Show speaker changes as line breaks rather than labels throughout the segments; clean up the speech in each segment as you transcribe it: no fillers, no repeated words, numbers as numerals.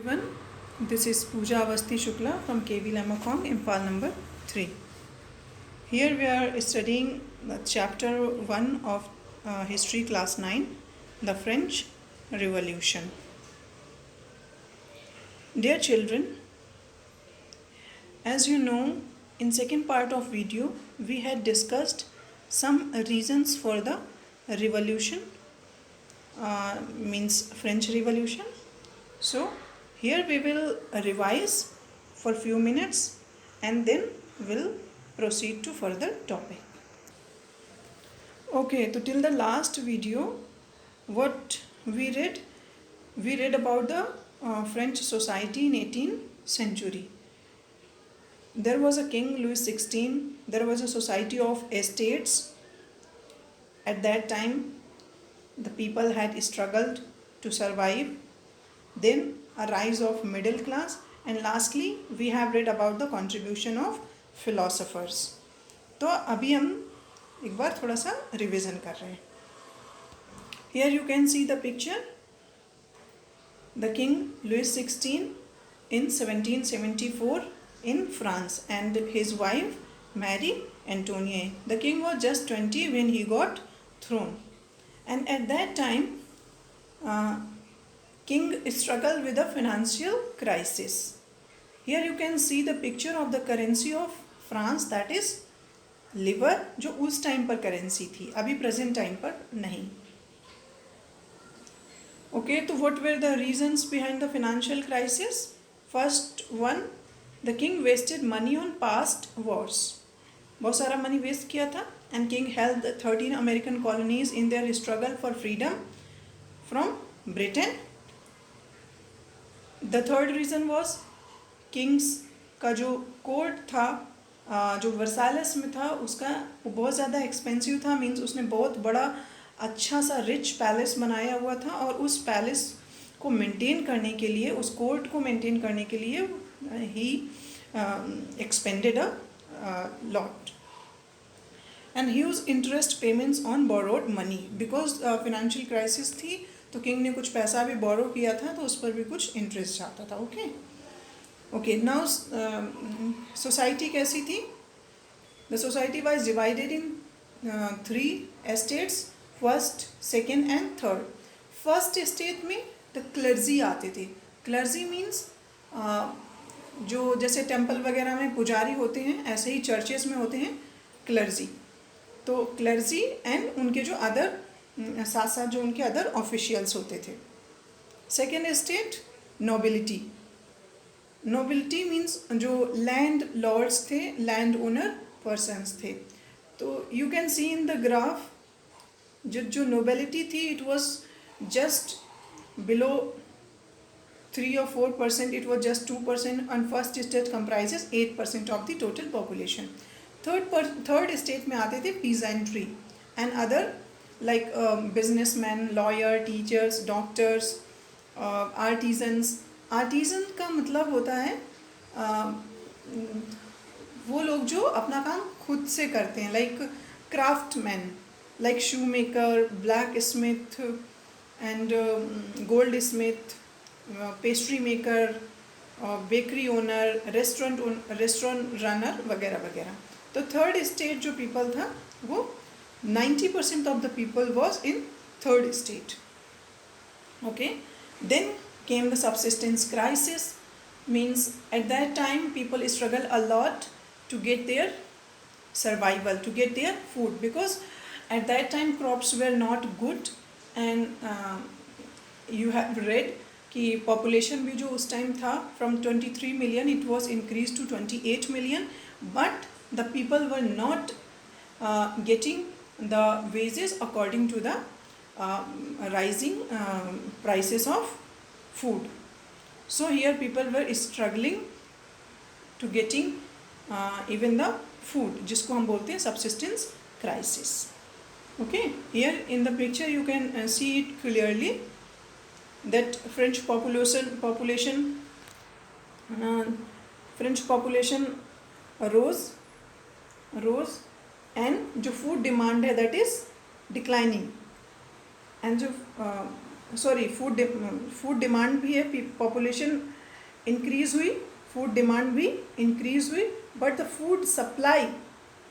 Everyone, this is Pooja Avasti Shukla from KV Lamacong, Impal number 3. Here we are studying the chapter 1 of History class 9, the French Revolution. Dear children, as you know, in second part of video we had discussed some reasons for the revolution, means French Revolution. So here we will revise for few minutes and then we'll proceed to further topic. Okay, so till the last video what we read about the French society in 18th century. There was a king Louis XVI, there was a society of estates. At that time the people had struggled to survive. Then a rise of middle class, and lastly we have read about the contribution of philosophers. तो अभी हम एक बार थोड़ा सा revision कर रहे हैं. Here you can see the picture. The king Louis XVI in 1774 in France and his wife Marie Antoinette. The king was just 20 when he got throne, and at that time king struggled with a financial crisis. Here you can see the picture of the currency of France, that is livre, जो उस time पर currency थी, अभी present time पर नहीं. Okay, तो what were the reasons behind the financial crisis? First one, the king wasted money on past wars. बहुत सारा मनी वेस्ट किया था. And king held 13 American colonies in their struggle for freedom from Britain. The third reason was Kings का जो court था, जो वर्साइलेस में था, उसका वो बहुत ज़्यादा एक्सपेंसिव था. मीन्स उसने बहुत बड़ा अच्छा सा रिच पैलेस बनाया हुआ था और उस पैलेस को मेंटेन करने के लिए, उस कोर्ट को मेंटेन करने के लिए ही expended a lot. And huge interest payments on borrowed money, because financial crisis थी तो किंग ने कुछ पैसा भी बोरो किया था तो उस पर भी कुछ इंटरेस्ट जाता था. ओके नाउ सोसाइटी कैसी थी? The society was divided in 3 estates, first, second and third. First estate में द क्लर्जी आते थे. क्लर्जी मीन्स जो जैसे टेम्पल वगैरह में पुजारी होते हैं ऐसे ही चर्चेस में होते हैं क्लर्जी. तो क्लर्जी एंड उनके जो अदर साथ साथ जो उनके अदर ऑफिशियल्स होते थे. Second state nobility. Nobility means जो लैंड लॉर्ड्स थे, लैंड ओनर पर्सन्स थे. तो you can see in the graph जो नोबिलिटी थी it was just below 3 or 4%, it was just 2%, and first state comprises 8% of the total population. Third state में आते थे peasantry and other like businessmen, lawyer, teachers, doctors, artisans. Artisan का मतलब होता है वो लोग जो अपना काम खुद से करते हैं, like craftsmen, like shoemaker, blacksmith and goldsmith, pastry maker, bakery owner, restaurant runner वगैरह वगैरह. तो थर्ड स्टेट जो पीपल था वो 90% of the people was in third state. Okay, then came the subsistence crisis. Means at that time people struggle a lot to get their survival, to get their food, because at that time crops were not good. And you have read कि population भी जो उस time था from 23 million it was increased to 28 million, but the people were not getting the wages according to the rising prices of food. So here people were struggling to getting even the food, जिसको हम बोलते हैं subsistence crisis. Okay, here in the picture you can see it clearly that French population rose and जो food demand है that is declining, and जो sorry food demand भी है, population increase हुई, फूड डिमांड भी इंक्रीज हुई, but the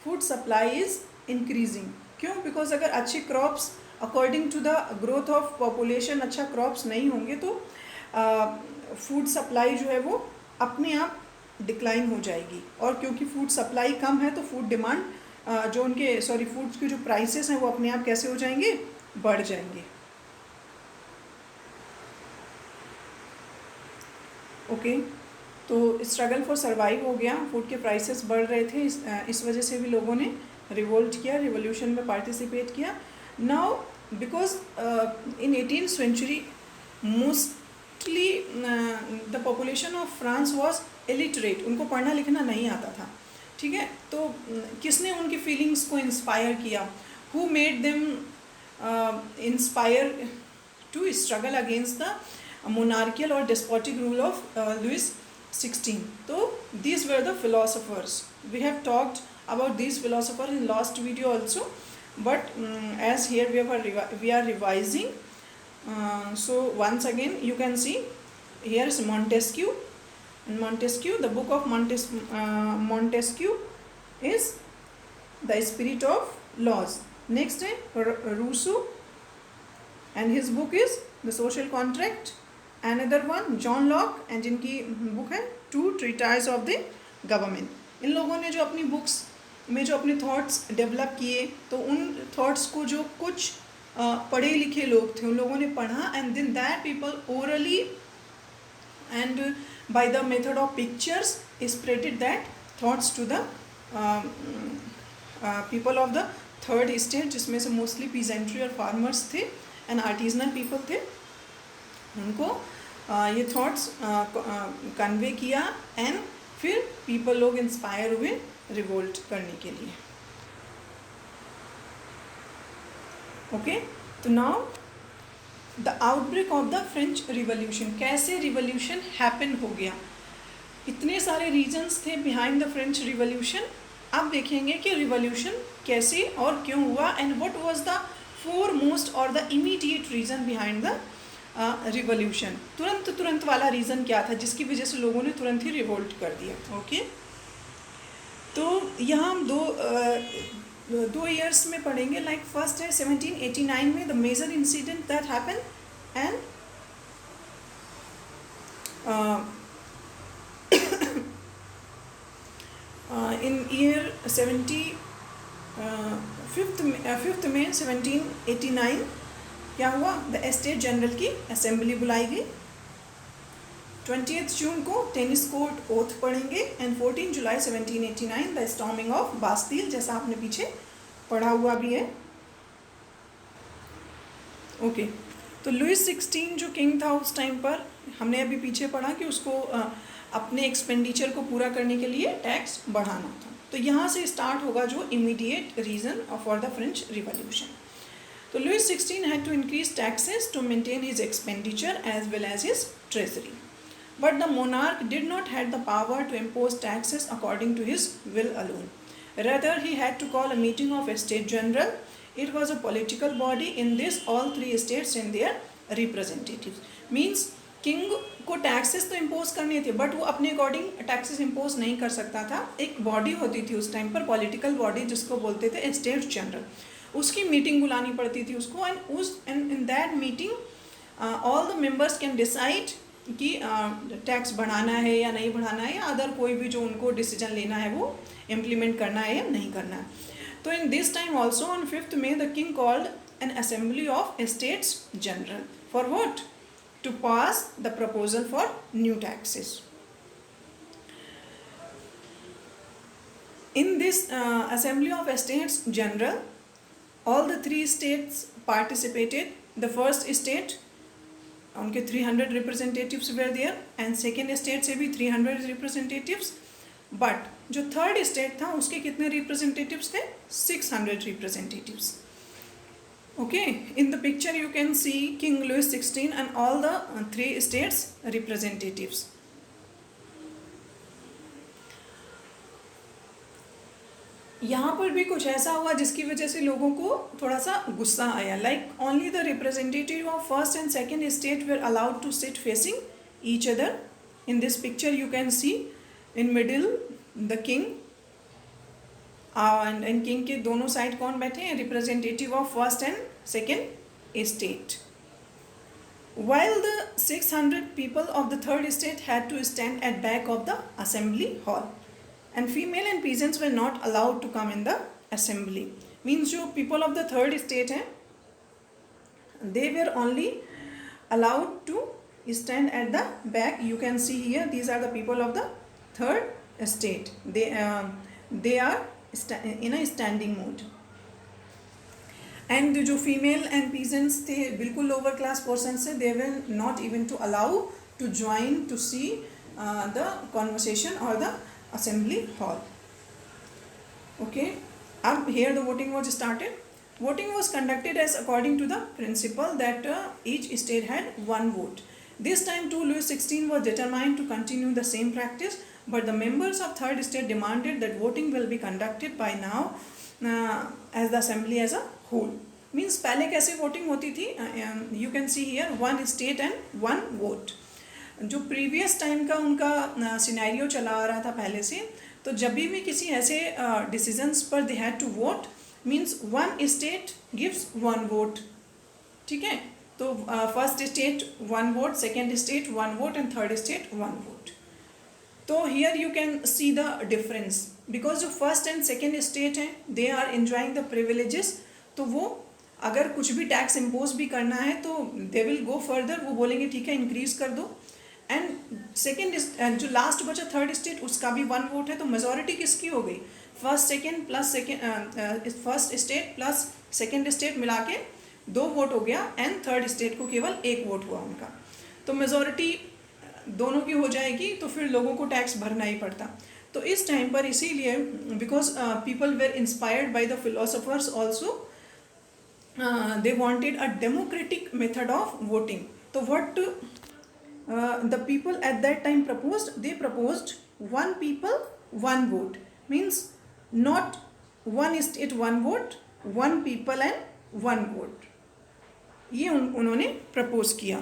food supply is increasing. क्यों? Because अगर अच्छी crops according to the growth of population अच्छा क्रॉप्स नहीं होंगे तो फूड सप्लाई जो है वो अपने आप डिक्लाइन हो जाएगी. और क्योंकि फूड सप्लाई कम है तो फूड डिमांड जो उनके फूड्स के जो प्राइसेस हैं वो अपने आप कैसे हो जाएंगे? बढ़ जाएंगे. ओके तो स्ट्रगल फॉर सर्वाइव हो गया, फूड के प्राइसेस बढ़ रहे थे, इस वजह से भी लोगों ने रिवोल्ट किया, रिवोल्यूशन में पार्टिसिपेट किया. Now because in 18th century mostly the population of France was illiterate, उनको पढ़ना लिखना नहीं आता था. ठीक है, तो किसने उनकी फीलिंग्स को इंस्पायर किया? Who made them inspire to struggle against the monarchical or despotic rule of Louis XVI. So these were the philosophers. We have talked about these philosophers in last video also, but as here we are revising. So once again you can see here is Montesquieu, and Montesquieu, the book of Montesquieu is The Spirit of Laws. Next है Rousseau, and his book is The Social Contract. Another one John Locke, and जिनकी book है two treatise of the government. इन लोगों ने जो अपनी books में जो अपने थॉट्स डेवलप किए, तो उन थॉट्स को जो कुछ पढ़े लिखे लोग थे उन लोगों ने पढ़ा, and then that people orally and by the method of pictures spreaded that thoughts to the people of the third state, जिसमें से मोस्टली पीजेंट्री और फार्मर्स थे एंड आर्टिजनल पीपल थे. उनको ये थॉट्स कन्वे किया, एंड फिर पीपल लोग इंस्पायर हुए रिवोल्ट करने के लिए. ओके, तो now the outbreak of the French revolution. कैसे रिवॉल्यूशन हैपन हो गया? इतने सारे रीजन्स थे बिहाइंड द फ्रेंच रिवॉल्यूशन. अब देखेंगे कि रिवॉल्यूशन कैसे और क्यों हुआ, and what was the foremost और the immediate reason behind the revolution. तुरंत वाला रीज़न क्या था जिसकी वजह से लोगों ने तुरंत ही रिवोल्ट कर दिया? ओके, तो यहाँ हम दो ईयर्स में पढ़ेंगे. लाइक फर्स्ट है 1789 में the major incident that happen, and in year 5th May 1789 क्या हुआ? द एस्टेट जनरल की असेंबली बुलाई गई. 20th जून को टेनिस कोर्ट ओथ पढ़ेंगे, and 14 July 1789 the storming of Bastille, जैसा आपने पीछे पढ़ा हुआ भी है. ओके, तो लुइस 16 जो किंग था उस टाइम पर, हमने अभी पीछे पढ़ा कि उसको अपने एक्सपेंडिचर को पूरा करने के लिए टैक्स बढ़ाना था. तो यहाँ से स्टार्ट होगा जो immediate reason for the French revolution. So Louis XVI had to increase taxes to maintain his expenditure as well as his treasury. But the monarch did not have the power to impose taxes according to his will alone. Rather, he had to call a meeting of a state general. It was a political body. In this, all three states and their representatives. Means king को taxes तो impose करने थे, but वो अपने according taxes impose नहीं कर सकता था. एक बॉडी होती थी उस टाइम पर, पॉलिटिकल बॉडी, जिसको बोलते थे स्टेट जनरल. उसकी मीटिंग बुलानी पड़ती थी उसको, and in that meeting all the members can decide कि टैक्स बढ़ाना है या नहीं बढ़ाना है, या अदर कोई भी जो उनको डिसीजन लेना है वो इम्प्लीमेंट करना है या नहीं करना है. तो in this time also on 5th May the king called an assembly of states general for what? To pass the proposal for new taxes. In this assembly of states general, all the three states participated. The first state, उनके 300 representatives were there, and second state से भी 300 representatives. But जो third state था उसके कितने representatives थे? 600 representatives. Okay, in the picture you can see King Louis XVI and all the three states यहाँ पर भी कुछ ऐसा हुआ जिसकी वजह से लोगों को थोड़ा सा गुस्सा आया. Like only the representative of first and second state were allowed to sit facing each other. In this picture you can see in middle the king, and king के दोनों साइड कौन बैठे हैं? Representative of first and second state. While the 600 people of the third estate had to stand at back of the assembly hall, and female and peasants were not allowed to come in the assembly. Means जो people of the third estate हैं, they were only allowed to stand at the back. You can see here, these are the people of the third estate. They are in a standing mode. And जो female and peasants थे बिल्कुल lower class person से, they were not even to allow to join to see the conversation और the assembly hall. Okay, अब here the voting was started. Voting was conducted as according to the principle that each state had one vote. This time too Louis XVI was determined to continue the same practice, but the members of third state demanded that voting will be conducted by now as the assembly as a whole. Means पहले कैसे voting होती थी? You can see here one state and one vote. जो previous time का उनका scenario चला आ रहा था पहले से, तो जब भी किसी ऐसे decisions पर they had to vote, means one state gives one vote. ठीक है, तो first state one vote, second state one vote and third state one vote. तो here you can see the difference, because जो first and second state हैं they are enjoying the privileges. तो वो अगर कुछ भी टैक्स इम्पोज भी करना है तो दे विल गो फर्दर, वो बोलेंगे ठीक है इंक्रीज कर दो. एंड सेकेंड जो लास्ट बचा थर्ड स्टेट, उसका भी वन वोट है, तो मेजॉरिटी किसकी हो गई? First second plus first state plus second state मिला के 2 वोट हो गया, एंड थर्ड स्टेट को केवल 1 वोट हुआ उनका. तो मेजॉरिटी दोनों की हो जाएगी, तो फिर लोगों को टैक्स भरना ही पड़ता. तो इस टाइम पर इसीलिए because people were inspired by the philosophers also, they wanted a democratic method of voting. तो what the people at that time proposed, they proposed one people one vote. Means not one state one vote, one people and one vote. ये उन्होंने propose किया.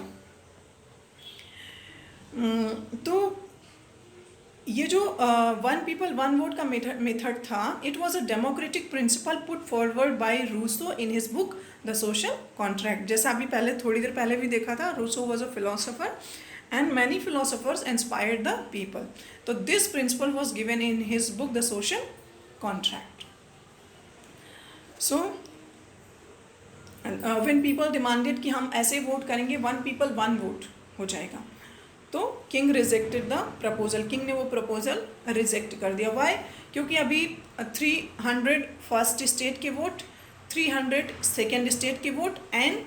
तो ये जो one people one vote का method था, it was a democratic principle put forward by Rousseau in his book the social contract. जैसा अभी पहले थोड़ी देर पहले भी देखा था, Rousseau was a philosopher and many philosophers inspired the people. तो this principle was given in his book the social contract. So when people demanded कि हम ऐसे वोट करेंगे, वन पीपल वन वोट हो जाएगा, तो king rejected the proposal. King ने वो प्रपोजल रिजेक्ट कर दिया. वाई? क्योंकि अभी 300 फर्स्ट स्टेट के वोट, 300 सेकेंड स्टेट के वोट, एंड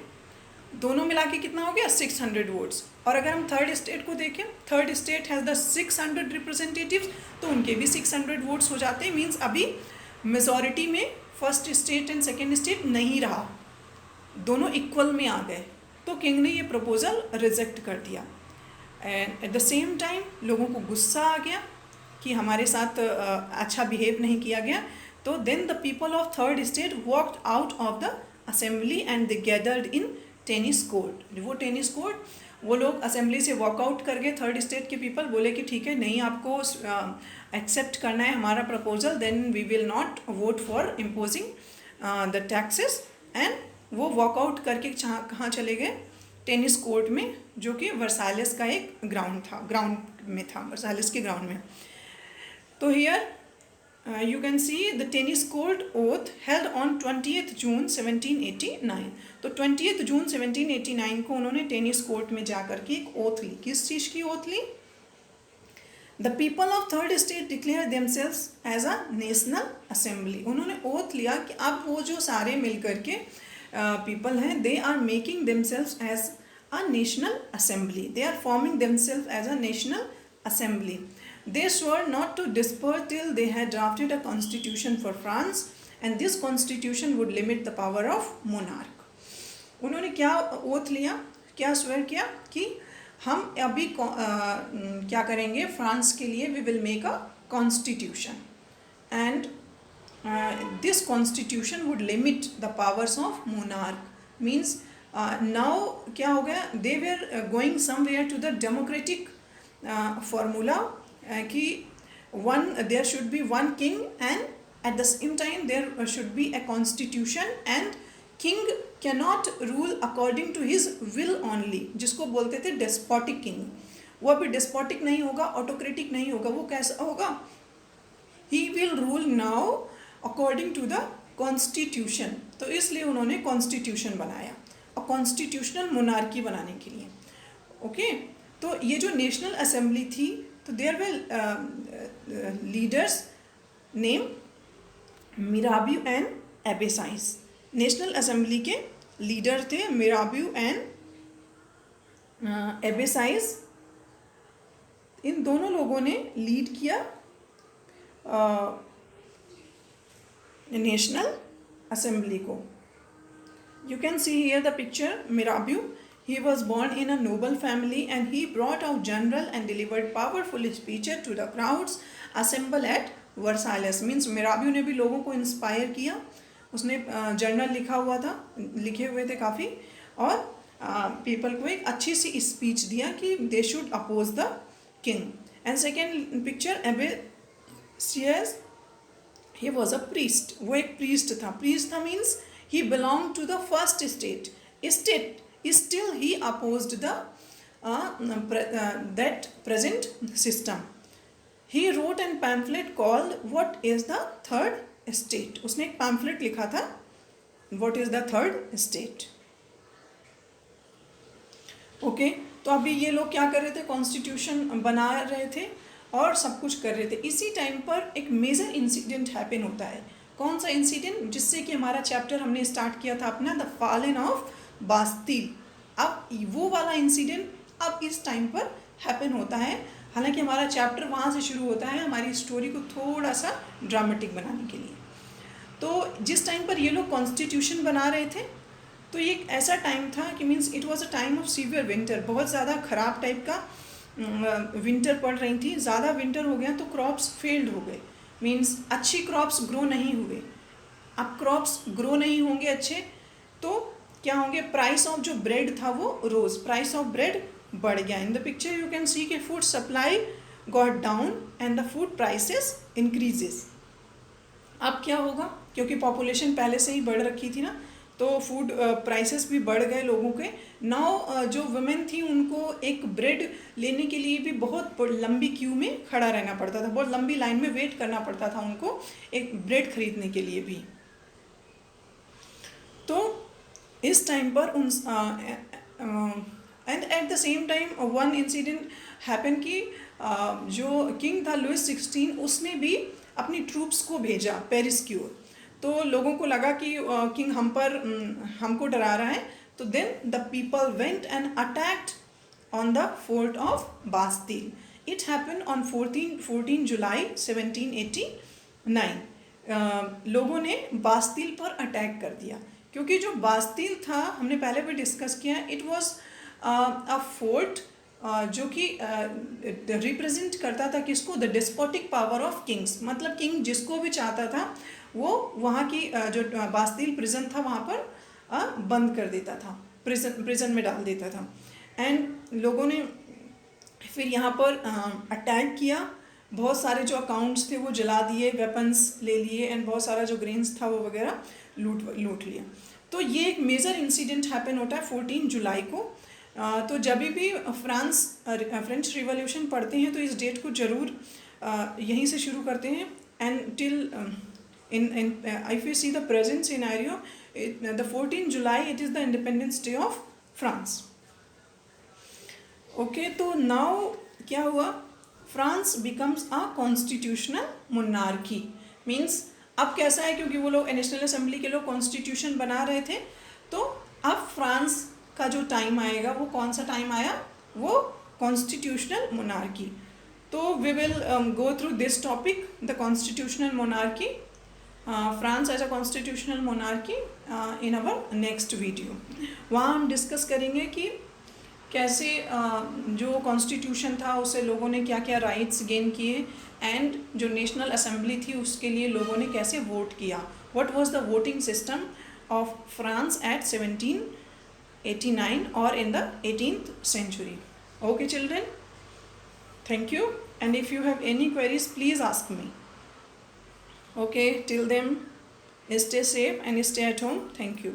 दोनों मिला के कितना हो गया? 600 वोट्स. और अगर हम थर्ड स्टेट को देखें, third state has the 600 representatives, तो उनके भी 600 वोट्स हो जाते हैं. मीन्स अभी मेजॉरिटी में first state and second state नहीं रहा, दोनों इक्वल में आ गए. तो किंग ने ये प्रपोजल रिजेक्ट कर दिया. And at the same time लोगों को गुस्सा आ गया कि हमारे साथ अच्छा बिहेव नहीं किया गया. तो then the people of third state walked out of the assembly and they gathered in tennis court. वो टेनिस कोर्ट, वो लोग असेंबली से वॉकआउट कर गए. थर्ड स्टेट के पीपल बोले कि ठीक है, नहीं आपको एक्सेप्ट करना है हमारा proposal, then we will not vote for imposing the taxes. And वो वॉकआउट करके कहाँ चले गए? टेनिस कोर्ट में, जो कि वर्साइलेस का एक ग्राउंड में था, वर्साइलेस के ग्राउंड में. तो here you can see the tennis court oath held on 20th जून 1789. तो 20th जून 1789 को उन्होंने टेनिस कोर्ट में जा कर के एक ओथ ली. किस चीज़ की ओथ ली? The people of third state declare themselves as a national assembly. उन्होंने ओथ लिया कि अब वो जो सारे मिल करके people हैं, they are making themselves as a national assembly. They are forming themselves as a national assembly. They swore not to disperse till they had drafted a constitution for France, and this constitution would limit the power of monarch. उन्होंने क्या oath लिया, क्या swear किया कि हम अभी क्या करेंगे, फ्रांस के लिए we will make a constitution, and this constitution would limit the powers of monarch. Means now क्या हो गया, they were going somewhere to the democratic formula कि there should be one king and at the same time there should be a constitution and king cannot rule according to his will only, जिसको बोलते थे despotic king. वो अभी despotic नहीं होगा, autocratic नहीं होगा, वो कैसा होगा, he will rule now according to the constitution. तो इसलिए उन्होंने constitution बनाया और constitutional monarchy बनाने के लिए. ओके तो ये जो नेशनल असेंबली थी, तो there were leaders name Mirabeau and Abbe Sieyes. National assembly के लीडर थे मिराबियो एंड एबेसाइस. इन दोनों लोगों ने लीड किया नेशनल असेंबली को. You can see here the picture. Mirabeau, he was born in a noble family and he brought out general and delivered powerful speeches to the crowds assembled at Versailles. Means Mirabeau ने भी लोगों को inspire किया. उसने journal लिखे हुए थे काफ़ी, और पीपल को एक अच्छी सी स्पीच दिया कि they should oppose the king. And second picture Abbe Sieyes, he was a priest. वो एक प्रीस्ट था. प्रीस्ट था means he belonged to the first state. Still he opposed the that present system. He wrote a pamphlet called What is the Third State. उसने एक pamphlet लिखा था What is the Third State. Okay तो अभी ये लोग क्या कर रहे थे, कॉन्स्टिट्यूशन बना रहे थे और सब कुछ कर रहे थे. इसी टाइम पर एक मेजर इंसिडेंट हैपन होता है. कौन सा इंसिडेंट, जिससे कि हमारा चैप्टर हमने स्टार्ट किया था अपना द फॉलन ऑफ बास्तील. अब वो वाला इंसिडेंट अब इस टाइम पर हैपन होता है. हालांकि हमारा चैप्टर वहाँ से शुरू होता है हमारी स्टोरी को थोड़ा सा ड्रामेटिक बनाने के लिए. तो जिस टाइम पर ये लोग कॉन्स्टिट्यूशन बना रहे थे, तो ये एक ऐसा टाइम था कि means it was a time of severe winter. बहुत ज़्यादा ख़राब टाइप का विंटर पड़ रही थी. ज़्यादा विंटर हो गया तो क्रॉप्स फेल्ड हो गए. मीन्स अच्छी क्रॉप्स ग्रो नहीं हुए. अब क्रॉप्स ग्रो नहीं होंगे अच्छे तो क्या होंगे, प्राइस ऑफ जो ब्रेड था वो रोज, प्राइस ऑफ ब्रेड बढ़ गया. In the picture you can see कि food supply got down and the food prices increases. अब क्या होगा, क्योंकि पॉपुलेशन पहले से ही बढ़ रखी थी ना, तो फूड प्राइसेस भी बढ़ गए लोगों के. नाउ जो वुमेन थी उनको एक ब्रेड लेने के लिए भी बहुत लंबी क्यू में खड़ा रहना पड़ता था, बहुत लंबी लाइन में वेट करना पड़ता था उनको एक ब्रेड खरीदने के लिए भी. तो इस टाइम पर उन and at the same time one incident happen कि जो किंग था लुइस 16, उसने भी अपनी ट्रूप्स को भेजा पेरिस की ओर. तो लोगों को लगा कि किंग हमको डरा रहा है. तो then the people went and attacked on the fort of Bastille. It happen on 14 July 1789. लोगों ने बास्तील पर अटैक कर दिया, क्योंकि जो बास्तील था हमने पहले भी डिस्कस किया, इट वॉज अ फोर्ट जो कि रिप्रेजेंट करता था किसको, the despotic power of Kings. मतलब किंग जिसको भी चाहता था वो वहाँ की जो बास्तील प्रिजन था वहाँ पर बंद कर देता था, प्रिजन में डाल देता था. एंड लोगों ने फिर यहाँ पर अटैक किया. बहुत सारे जो अकाउंट्स थे वो जला दिए, वेपन्स ले लिए एंड बहुत सारा जो ग्रेन्स था वो वगैरह लूट लिया. तो ये एक मेजर इंसिडेंट हैपन होता है 14 जुलाई को. तो जब भी फ्रेंच रिवॉल्यूशन पढ़ते हैं तो इस डेट को ज़रूर यहीं से शुरू करते हैं. And till if you see the present scenario, the 14 July it is the Independence Day of France. Okay, तो now क्या हुआ, France becomes a constitutional monarchy. Means अब कैसा है, क्योंकि वो लोग नेशनल असेंबली के लोग कॉन्स्टिट्यूशन बना रहे थे, तो अब फ्रांस का जो टाइम आएगा वो कौन सा टाइम आया, वो कॉन्स्टिट्यूशनल मोनार्की. तो we will go through this topic, the constitutional monarchy, France as a constitutional monarchy in our next video. वहाँ हम डिस्कस करेंगे कि कैसे जो कॉन्स्टिट्यूशन था उससे लोगों ने क्या क्या राइट्स गेन किए, एंड जो नेशनल असेंबली थी उसके लिए लोगों ने कैसे वोट किया. What was the voting system of France eight 1789 और in the 18th century. Okay children, thank you, and if you have any queries please ask me. Okay, till then stay safe and stay at home. Thank you.